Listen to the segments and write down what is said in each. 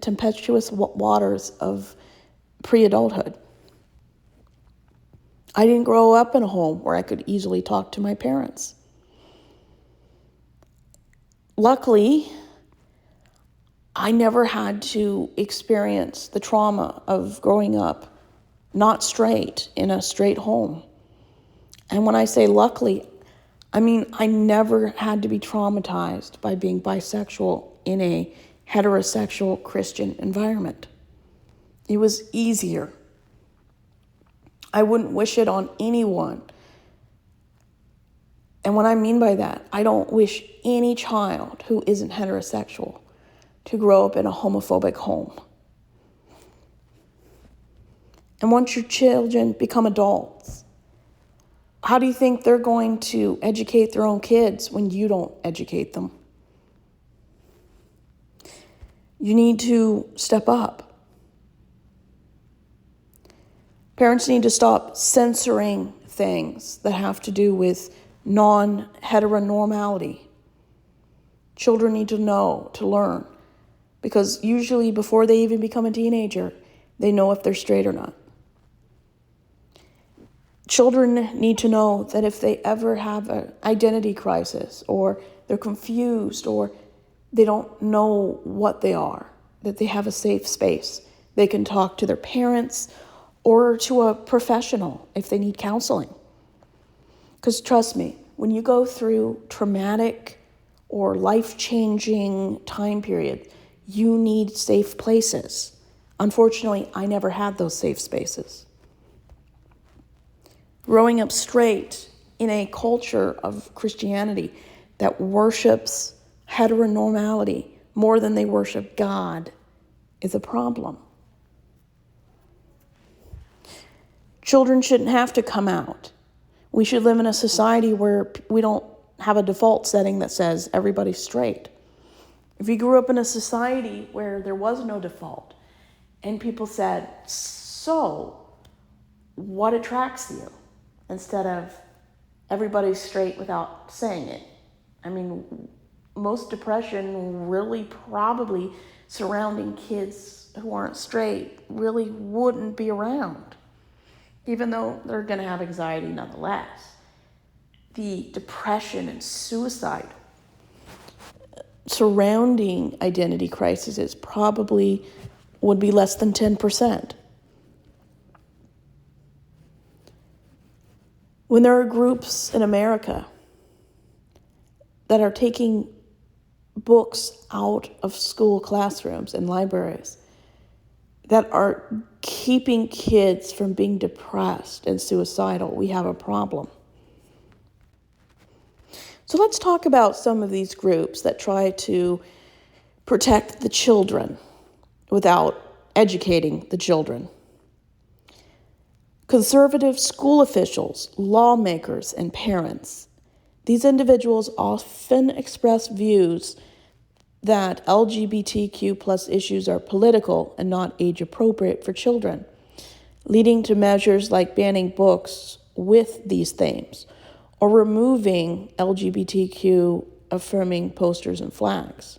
tempestuous waters of pre-adulthood. I didn't grow up in a home where I could easily talk to my parents. Luckily, I never had to experience the trauma of growing up not straight in a straight home. And when I say luckily, I mean I never had to be traumatized by being bisexual in a heterosexual Christian environment. It was easier. I wouldn't wish it on anyone. And what I mean by that, I don't wish any child who isn't heterosexual to grow up in a homophobic home. And once your children become adults, how do you think they're going to educate their own kids when you don't educate them? You need to step up. Parents need to stop censoring things that have to do with non-heteronormality. Children need to know, to learn, because usually before they even become a teenager, they know if they're straight or not. Children need to know that if they ever have an identity crisis, or they're confused, or they don't know what they are, that they have a safe space. They can talk to their parents or to a professional if they need counseling. Because trust me, when you go through traumatic or life-changing time period, you need safe places. Unfortunately, I never had those safe spaces. Growing up straight in a culture of Christianity that worships heteronormality more than they worship God is a problem. Children shouldn't have to come out. We should live in a society where we don't have a default setting that says everybody's straight. If you grew up in a society where there was no default and people said, so what attracts you? Instead of everybody's straight without saying it. I mean, most depression really probably surrounding kids who aren't straight really wouldn't be around, even though they're going to have anxiety nonetheless. The depression and suicide surrounding identity crises probably would be less than 10%. When there are groups in America that are taking books out of school classrooms and libraries, that are keeping kids from being depressed and suicidal, we have a problem. So let's talk about some of these groups that try to protect the children without educating the children. Conservative school officials, lawmakers, and parents. These individuals often express views that LGBTQ plus issues are political and not age appropriate for children, leading to measures like banning books with these themes or removing LGBTQ affirming posters and flags.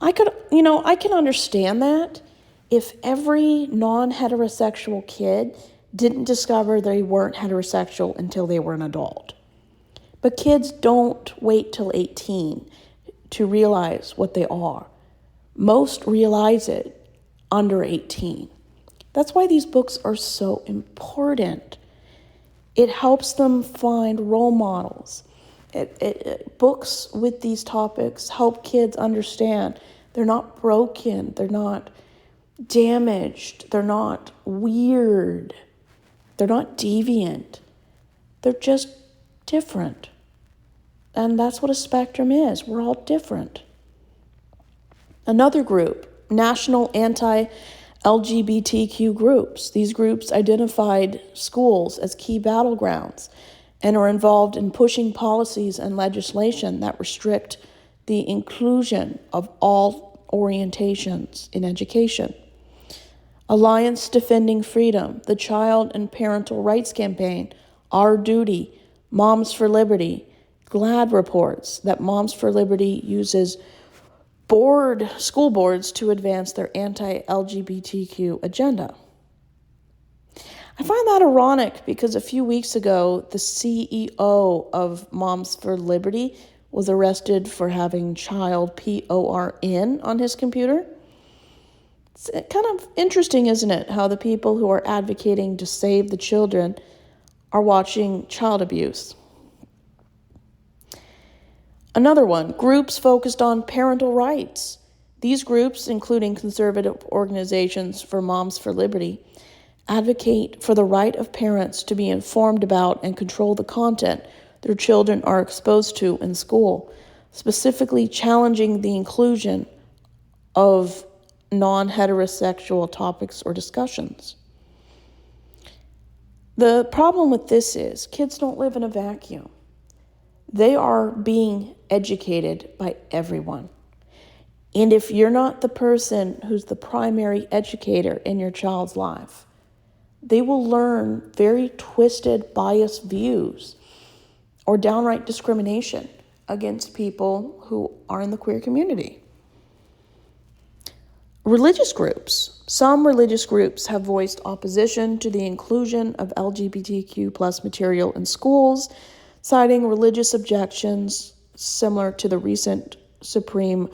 I can understand that if every non-heterosexual kid didn't discover they weren't heterosexual until they were an adult. But kids don't wait till 18 to realize what they are. Most realize it under 18. That's why these books are so important. It helps them find role models. Books with these topics help kids understand they're not broken, they're not damaged, they're not weird, they're not deviant. They're just different. And that's what a spectrum is. We're all different. Another group, national anti-LGBTQ groups. These groups identified schools as key battlegrounds and are involved in pushing policies and legislation that restrict the inclusion of all orientations in education. Alliance Defending Freedom, the Child and Parental Rights Campaign, Our Duty, Moms for Liberty. GLAAD reports that Moms for Liberty uses school boards to advance their anti-LGBTQ agenda. I find that ironic because a few weeks ago, the CEO of Moms for Liberty was arrested for having child PORN on his computer. It's kind of interesting, isn't it, how the people who are advocating to save the children are watching child abuse. Another one, groups focused on parental rights. These groups, including conservative organizations for Moms for Liberty, advocate for the right of parents to be informed about and control the content their children are exposed to in school, specifically challenging the inclusion of non-heterosexual topics or discussions. The problem with this is kids don't live in a vacuum. They are being educated by everyone. And if you're not the person who's the primary educator in your child's life, they will learn very twisted, biased views or downright discrimination against people who are in the queer community. Religious groups. Some religious groups have voiced opposition to the inclusion of LGBTQ plus material in schools, citing religious objections similar to the recent Supreme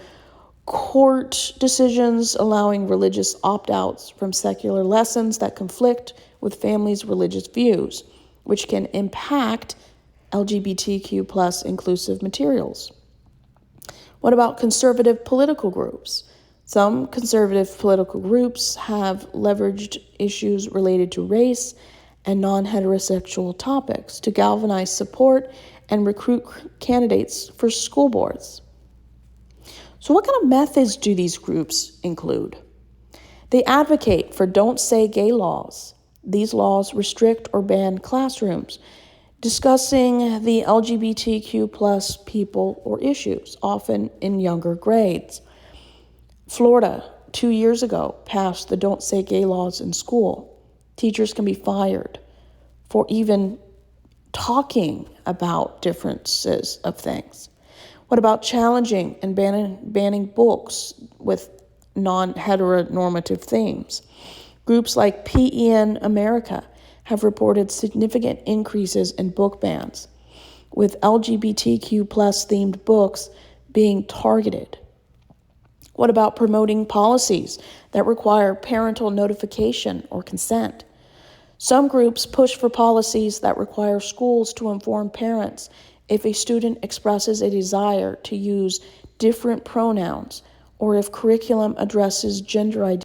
Court decisions allowing religious opt-outs from secular lessons that conflict with families' religious views, which can impact LGBTQ plus inclusive materials. What about conservative political groups? Some conservative political groups have leveraged issues related to race and non-heterosexual topics to galvanize support and recruit candidates for school boards. So what kind of methods do these groups include? They advocate for don't say gay laws. These laws restrict or ban classrooms discussing the LGBTQ plus people or issues, often in younger grades. Florida, 2 years ago, passed the don't say gay laws in school. Teachers can be fired for even talking about differences of things. What about challenging and banning books with non-heteronormative themes? Groups like PEN America have reported significant increases in book bans, with LGBTQ plus themed books being targeted. What about promoting policies that require parental notification or consent? Some groups push for policies that require schools to inform parents if a student expresses a desire to use different pronouns or if curriculum addresses gender identity.